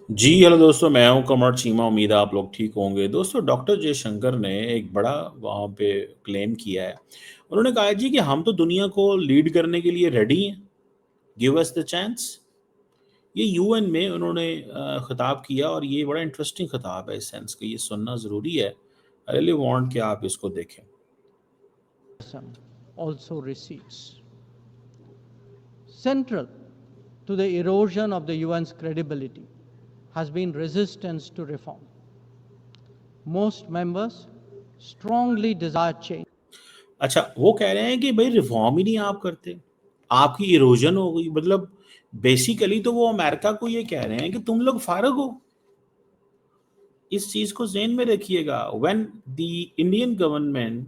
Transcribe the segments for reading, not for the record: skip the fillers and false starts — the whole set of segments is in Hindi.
जी, हेलो दोस्तों, मैं हूँ कमर चीमा। उम्मीद है आप लोग ठीक होंगे। दोस्तों, डॉक्टर जयशंकर ने एक बड़ा वहाँ पे क्लेम किया है। उन्होंने कहा है जी कि हम तो दुनिया को लीड करने के लिए रेडी हैं, गिव अस द चांस। ये यूएन में उन्होंने खिताब किया और ये बड़ा इंटरेस्टिंग खिताब है इस सेंस का, ये सुनना ज़रूरी है। आई रियली वांट कि आप इसको देखें। Also recedes. Central to the erosion of the UN's credibility has been resistance to reform. Most members strongly desire change. अच्छा, वो कह रहे हैं कि भाई रिफॉर्म ही नहीं आप करते, आपकी इरोजन हो गई। मतलब बेसिकली तो वो अमेरिका को ये कह रहे हैं कि तुम लोग फारग हो। इस चीज को ज़हन में रखिएगा। व्हेन द इंडियन गवर्नमेंट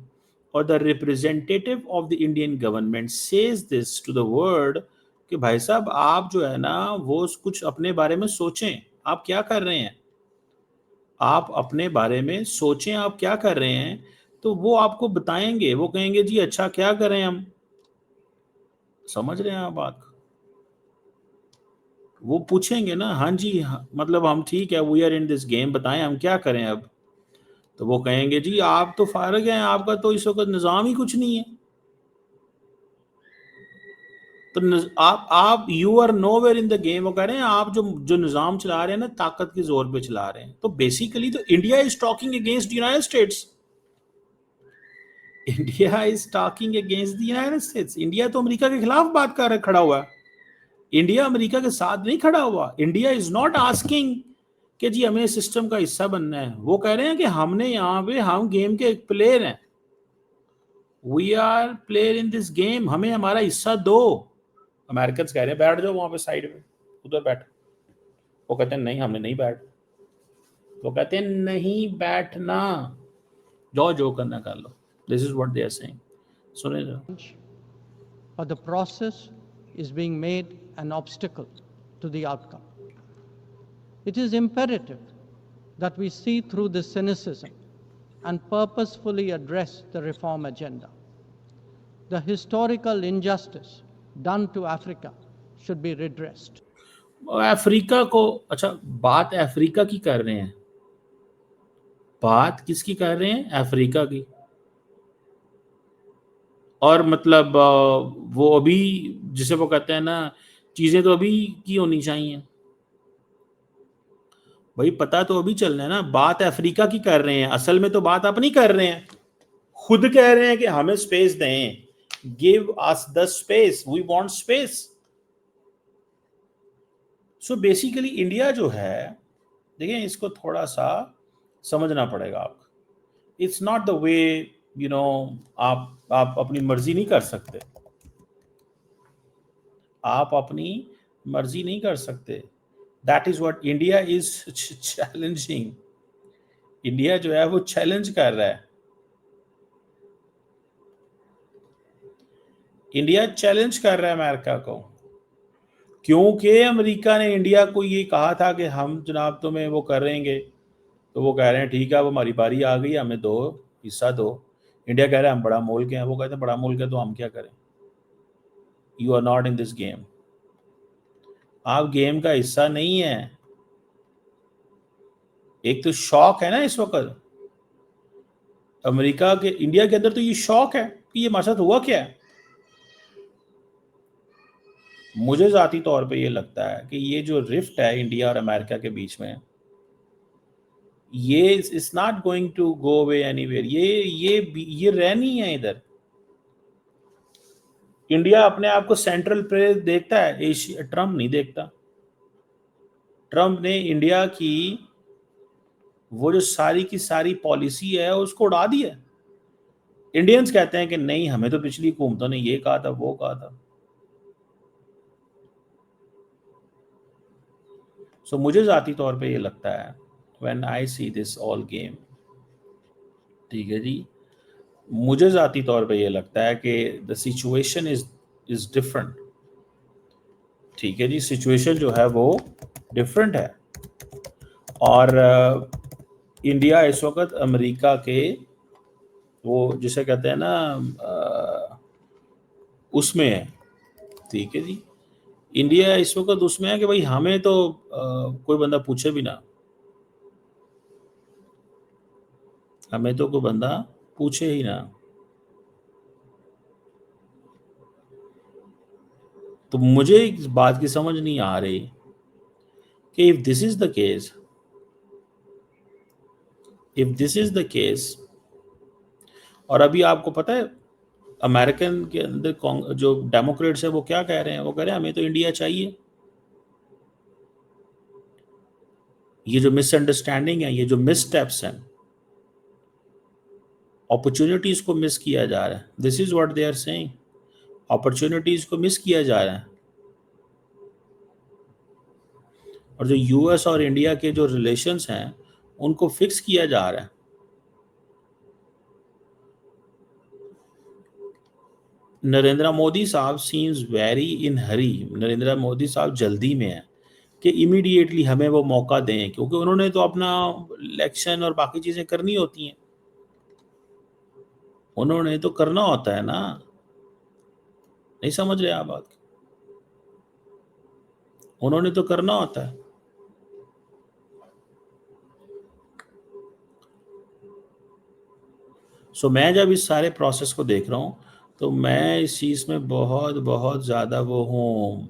और the representative of the Indian government says this to the world कि भाई साहब आप जो है ना वो कुछ अपने बारे में सोचें, आप क्या कर रहे हैं, आप अपने बारे में सोचें, आप क्या कर रहे हैं। तो वो आपको बताएंगे, वो कहेंगे जी अच्छा क्या करें हम। समझ रहे हैं आप बात को? वो पूछेंगे ना, हाँ जी हाँ, मतलब हम ठीक है, we are in this game, बताएं हम क्या करें अब। तो वो कहेंगे जी आप तो फारग हैं, आपका तो इस वक्त निज़ाम ही कुछ नहीं है। तो आप you are nowhere in the game. वो कह रहे हैं आप जो जो निज़ाम चला रहे हैं ना ताकत के जोर पे चला रहे हैं। तो बेसिकली तो India is talking against United states. India is talking against the United states. India तो अमेरिका के खिलाफ बात कर खड़ा हुआ है। इंडिया अमेरिका के साथ नहीं खड़ा हुआ। इंडिया इज नॉट आस्किंग कि जी हमें सिस्टम का हिस्सा बनना है। वो कह रहे हैं कि हमने यहाँ पे, हम गेम के एक प्लेयर हैं, we are player in this game, हमें हमारा हिस्सा दो। अमेरिकन कह रहे हैं बैठ जाओ वहां पे साइड में, उधर बैठ। वो कहते हैं नहीं हमने नहीं बैठ। वो कहते हैं नहीं बैठना, जाओ जो करना कर लो। This is what they are saying. सुने जो But the process is being made an obstacle to the outcome. It is imperative that we see through this cynicism and purposefully address the reform agenda. The historical injustice done to Africa should be redressed. Africa को, अच्छा बात अफ्रीका की कर रहे हैं, बात किसकी कर रहे हैं, अफ्रीका की। और मतलब वो अभी, जिसे वो कहते हैं ना, चीजें तो अभी की होनी चाहिए। भाई पता तो अभी चलना है ना, बात अफ्रीका की कर रहे हैं, असल में तो बात अपनी कर रहे हैं। खुद कह रहे हैं कि हमें स्पेस दें, give us the space, we want space. So basically India जो है, देखिए इसको थोड़ा सा समझना पड़ेगा आपको। It's not the way, you know, आप अपनी मर्जी नहीं कर सकते, आप अपनी मर्जी नहीं कर सकते। That is what India is challenging. India जो है वो चैलेंज कर रहा है। इंडिया चैलेंज कर रहा है अमेरिका को, क्योंकि अमेरिका ने इंडिया को ये कहा था कि हम जनाब तुम्हें वो करेंगे। तो वो कह रहे हैं ठीक है, अब हमारी बारी आ गई, हमें दो, हिस्सा दो। इंडिया कह रहा है हम बड़ा मुल्क हैं। वो कहते हैं बड़ा मुल्क है तो हम क्या करें, you are not in this game, आप गेम का हिस्सा नहीं है। एक तो शौक है ना इस वक्त अमेरिका के, इंडिया के अंदर तो ये शौक है कि ये हमारे साथ हुआ क्या है। मुझे जाती तौर पे ये लगता है कि ये जो रिफ्ट है इंडिया और अमेरिका के बीच में, ये it's not going to go away anywhere. ये रहनी है इधर। इंडिया अपने आप को सेंट्रल प्लेस देखता है, एशिया। ट्रम्प नहीं देखता। ट्रम्प ने इंडिया की वो जो सारी की सारी पॉलिसी है उसको उड़ा दिया। इंडियंस कहते हैं कि नहीं हमें तो पिछली हुकूमतों ने ये कहा था वो कहा था। सो मुझे जाती तौर पे ये लगता है when I see this all game, ठीक है जी, मुझे जाती तौर पे ये लगता है कि द सिचुएशन इज डिफरेंट। ठीक है जी, सिचुएशन जो है वो डिफरेंट है। और इंडिया इस वक्त अमेरिका के वो जिसे कहते हैं ना उसमें है। ठीक है जी, इंडिया इस वक्त उसमें है कि भाई हमें तो कोई बंदा पूछे भी ना, हमें तो कोई बंदा पूछे ही ना। तो मुझे इस बात की समझ नहीं आ रही कि if this is the case, if this is the case, और अभी आपको पता है अमेरिकन के अंदर जो डेमोक्रेट्स है वो क्या कह रहे हैं, वो कह रहे हैं हमें तो इंडिया चाहिए। ये जो मिसअंडरस्टैंडिंग है, ये जो मिसस्टेप्स हैं, अपॉर्चुनिटीज को मिस किया जा रहा है, this is what they are saying, opportunities को मिस किया जा रहा है। और जो यूएस और इंडिया के जो रिलेशंस हैं उनको फिक्स किया जा रहा है। नरेंद्र मोदी साहब सीम्स वेरी इन हरी, नरेंद्र मोदी साहब जल्दी में है कि इमीडिएटली हमें वो मौका दें, क्योंकि उन्होंने तो अपना इलेक्शन और बाकी चीजें करनी होती हैं, उन्होंने तो करना होता है ना। नहीं समझ रहे आप बात, उन्होंने तो करना होता है। सो मैं जब इस सारे प्रोसेस को देख रहा हूँ तो मैं इस चीज़ में बहुत बहुत ज़्यादा वो हूँ,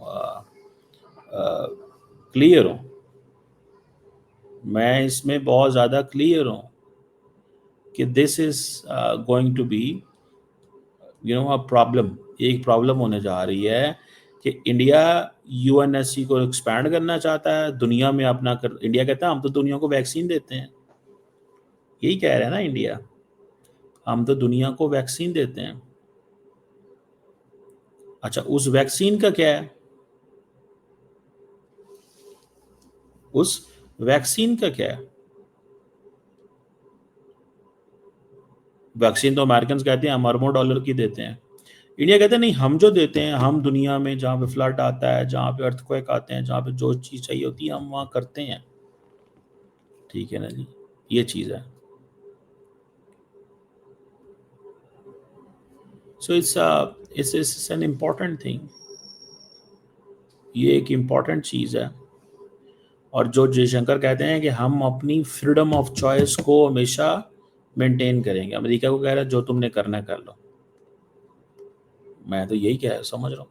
क्लियर हूँ, मैं इसमें बहुत ज़्यादा क्लियर हूँ कि this is going to be a problem. एक प्रॉब्लम होने जा रही है कि इंडिया यूएनएससी को एक्सपैंड करना चाहता है दुनिया में अपना इंडिया कहता है हम तो दुनिया को वैक्सीन देते हैं, यही कह रहे हैं ना इंडिया, हम तो दुनिया को वैक्सीन देते हैं। अच्छा, उस वैक्सीन का क्या है, उस वैक्सीन का क्या है? वैक्सीन तो अमेरिकन कहते हैं हम अरबों डॉलर की देते हैं, इंडिया कहते हैं नहीं हम जो देते हैं, हम दुनिया में जहाँ पे फ्लड आता है, जहाँ पे अर्थक्वेक आते हैं, जहाँ पे जो चीज़ चाहिए होती है हम वहाँ करते हैं। ठीक है ना जी, ये चीज़ है। So it's an important thing, ये एक इम्पॉर्टेंट चीज़ है। और जो जयशंकर कहते हैं कि हम अपनी फ्रीडम ऑफ चॉइस को हमेशा मेंटेन करेंगे, अमेरिका को कह रहा है जो तुमने करना है कर लो, मैं तो यही कह समझ रहा हूँ,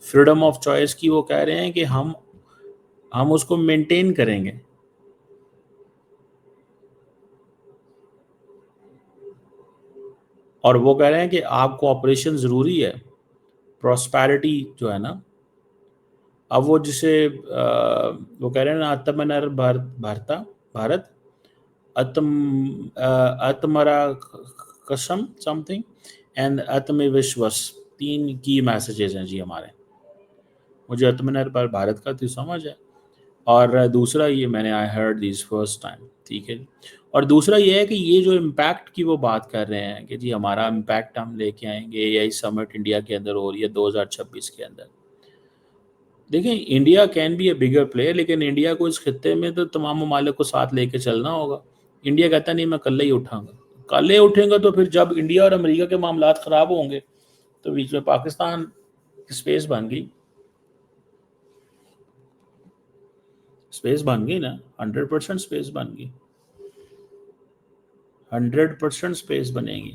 फ्रीडम ऑफ चॉइस की वो कह रहे हैं कि हम उसको मेंटेन करेंगे। और वो कह रहे हैं कि आपको ऑपरेशन ज़रूरी है, प्रॉस्पेरिटी जो है ना, अब वो जिसे वो कह रहे हैं ना आत्मनिर्भर भारता भारत, आत्मरा कसम समथिंग एंड आत्मविश्वास, तीन की मैसेजेस हैं जी हमारे। मुझे आत्मनिर्भर भारत का तो समझ है, और दूसरा ये मैंने I heard this first time, ठीक है। और दूसरा ये है कि ये जो इम्पैक्ट की वो बात कर रहे हैं कि जी हमारा इम्पैक्ट हम लेके आएंगे, यही समिट इंडिया के अंदर हो रही है 2026 के अंदर। देखें, India can be A bigger player, लेकिन इंडिया को इस खित्ते में तो तमाम ममालिक को साथ लेके चलना होगा। इंडिया कहता नहीं मैं कल ही उठाऊंगा, कल ही उठेंगे तो फिर जब इंडिया और अमेरिका के मामलात ख़राब होंगे तो बीच में पाकिस्तान की स्पेस बन गई, स्पेस बन गई ना, 100% स्पेस बन गई, 100% स्पेस बनेगी।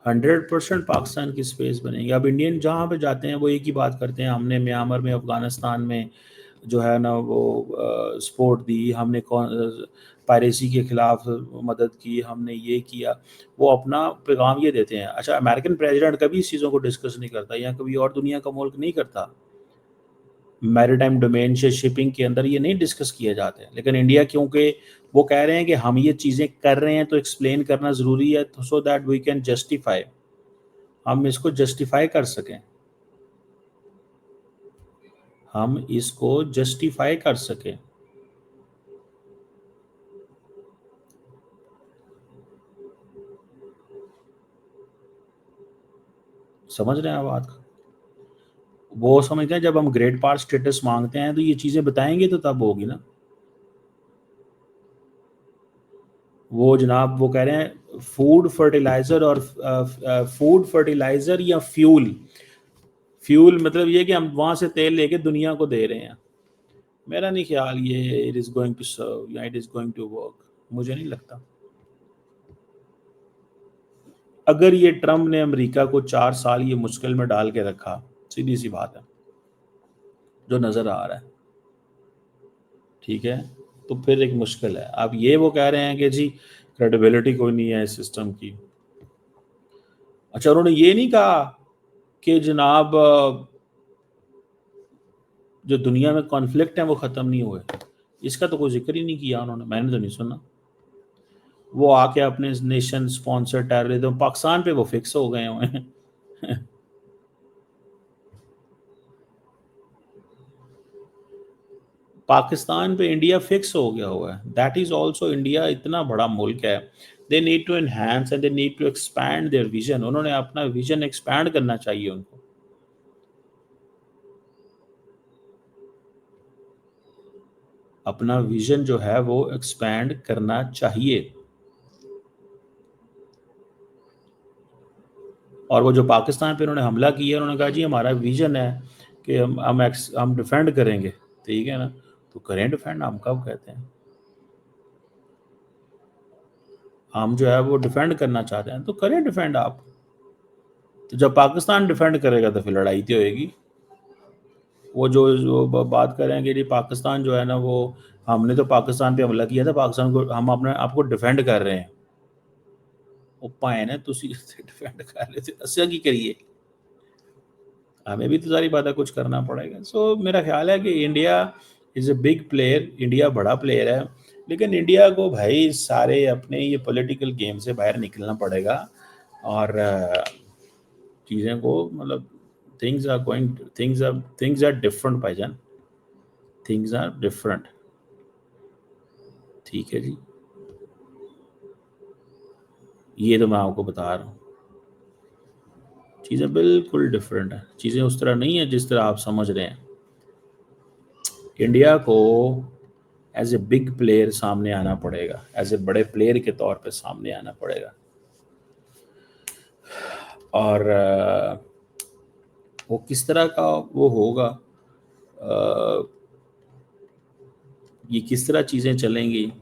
100% पाकिस्तान की स्पेस बनेगी। अब इंडियन जहाँ पे जाते हैं वो एक ही बात करते हैं, हमने म्यांमार में, अफगानिस्तान में जो है ना वो सपोर्ट दी, हमने पायरेसी के खिलाफ मदद की, हमने ये किया, वो अपना पैगाम ये देते हैं। अच्छा, अमेरिकन प्रेसिडेंट कभी इस चीज़ों को डिस्कस नहीं करता, या कभी और दुनिया का मुल्क नहीं करता, मैरीटाइम डोमेन से शिपिंग के अंदर ये नहीं डिस्कस किए जाते हैं। लेकिन इंडिया क्योंकि वो कह रहे हैं कि हम ये चीज़ें कर रहे हैं तो एक्सप्लेन करना ज़रूरी है, तो so that we can justify, हम इसको जस्टिफाई कर सकें, हम इसको जस्टिफाई कर सकें। समझ रहे हैं आप बात? वो समझते हैं जब हम ग्रेट पार्ट स्टेटस मांगते हैं तो ये चीज़ें बताएंगे तो तब होगी ना। वो जनाब वो कह रहे हैं फूड फर्टिलाइजर और फूड फर्टिलाइजर या फ्यूल, फ्यूल मतलब ये कि हम वहां से तेल लेके दुनिया को दे रहे हैं। मेरा नहीं ख्याल ये it is going to serve या it is going to work, मुझे नहीं लगता। अगर ये ट्रम्प ने अमेरिका को 4 साल ये मुश्किल में डाल के रखा, सीधी सी बात है, जो नजर आ रहा है, ठीक है, तो फिर एक मुश्किल है। अब ये वो कह रहे हैं कि जी क्रेडिबिलिटी कोई नहीं है इस सिस्टम की। अच्छा, उन्होंने ये नहीं कहा कि जनाब जो दुनिया में कॉन्फ्लिक्ट है वो ख़त्म नहीं हुए, इसका तो कोई जिक्र ही नहीं किया उन्होंने, मैंने तो नहीं सुना। वो आके अपने नेशन स्पॉन्सर टेररिज्म पाकिस्तान पे वो फिक्स हो गए हुए हैं। पाकिस्तान पे इंडिया फिक्स हो गया हुआ है। दैट इज ऑल्सो, इंडिया इतना बड़ा मुल्क है, they need to enhance and they need to expand their vision. उन्होंने अपना विजन एक्सपैंड करना चाहिए उनको। अपना विजन जो है वो एक्सपैंड करना चाहिए। और वो जो पाकिस्तान पे उन्होंने हमला किया, उन्होंने कहा जी हमारा विजन है कि हम डिफेंड करेंगे, ठीक है ना, तो करें डिफेंड। हम कब कहते हैं हम जो है वो डिफेंड करना चाहते हैं, तो करें डिफेंड आप। तो जब पाकिस्तान डिफेंड करेगा तो फिर लड़ाई तो होएगी। वो जो बात करेंगे जी पाकिस्तान जो है ना वो, हमने तो पाकिस्तान पे हमला किया था, पाकिस्तान को हम अपने आपको डिफेंड कर रहे हैं। ਉਹ ਭਾਏ ਨੇ ਤੁਸੀਂ डिफेंड कर रहे थे, अस्या की करिए, हमें भी तो सारी बातें कुछ करना पड़ेगा। सो मेरा ख्याल है कि India is a big player, India बड़ा प्लेयर है, लेकिन इंडिया को भाई सारे अपने ये पॉलिटिकल गेम से बाहर निकलना पड़ेगा। और चीज़ें को मतलब थिंग्स आर डिफरेंट भाईजान, थिंग्स आर डिफरेंट, ठीक है जी, ये तो मैं आपको बता रहा हूँ, चीज़ें बिल्कुल डिफरेंट है, चीज़ें उस तरह नहीं है जिस तरह आप समझ रहे हैं। इंडिया को एज ए बिग प्लेयर सामने आना पड़ेगा, एज ए बड़े प्लेयर के तौर पे सामने आना पड़ेगा। और वो किस तरह का वो होगा, ये किस तरह चीज़ें चलेंगी,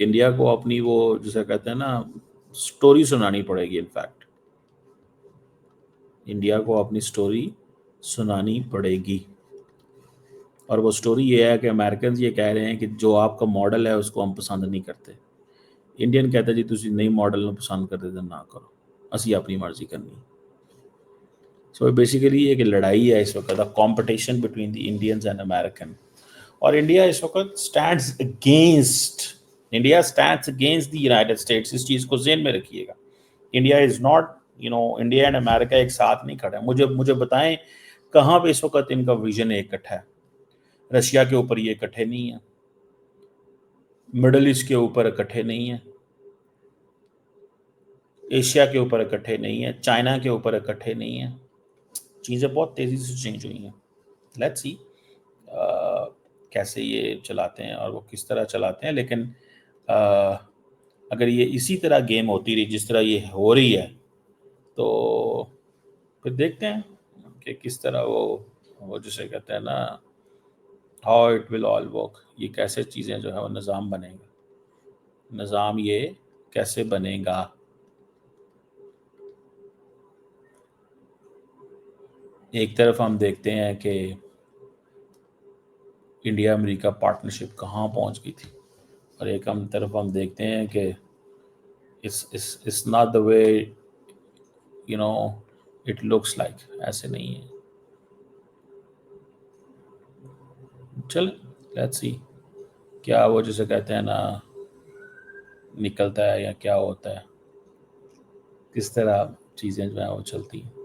इंडिया को अपनी वो जिसे कहते हैं ना स्टोरी सुनानी पड़ेगी। इनफैक्ट इंडिया को अपनी स्टोरी सुनानी पड़ेगी। और वो स्टोरी ये है कि अमेरिकन ये कह रहे हैं कि जो आपका मॉडल है उसको हम पसंद नहीं करते। इंडियन कहता जी तुम नई मॉडल में पसंद करते तो ना करो, असी अपनी मर्जी करनी। सो बेसिकली एक लड़ाई है इस वक्त, competition between the Indians and American. और इंडिया इस वक्त stands against the United states. इस चीज़ को जेहन में रखिएगा। India is not, India and America एक साथ नहीं खड़े। मुझे बताएं कहाँ पे इस वक्त इनका विजन इकट्ठा है। रशिया के ऊपर ये इकट्ठे नहीं है, मिडल ईस्ट के ऊपर इकट्ठे नहीं है, एशिया के ऊपर इकट्ठे नहीं है, चाइना के ऊपर इकट्ठे नहीं है। चीज़ें बहुत तेज़ी से चेंज हुई हैं। लेट्स सी कैसे ये चलाते हैं और वो किस तरह चलाते हैं। लेकिन अगर ये इसी तरह गेम होती रही जिस तरह ये हो रही है, तो फिर देखते हैं कि किस तरह वो जिसे कहते हैं ना how it will all work, ये कैसे चीज़ें जो है वो निज़ाम बनेगा, निज़ाम ये कैसे बनेगा। एक तरफ हम देखते हैं कि इंडिया अमेरिका पार्टनरशिप कहाँ पहुँच गई थी, और एक हम तरफ हम देखते हैं कि it's not the way it looks like, ऐसे नहीं है। चल लेट्स सी क्या वो जिसे कहते हैं ना निकलता है या क्या होता है, किस तरह चीज़ें जो है वो चलती हैं।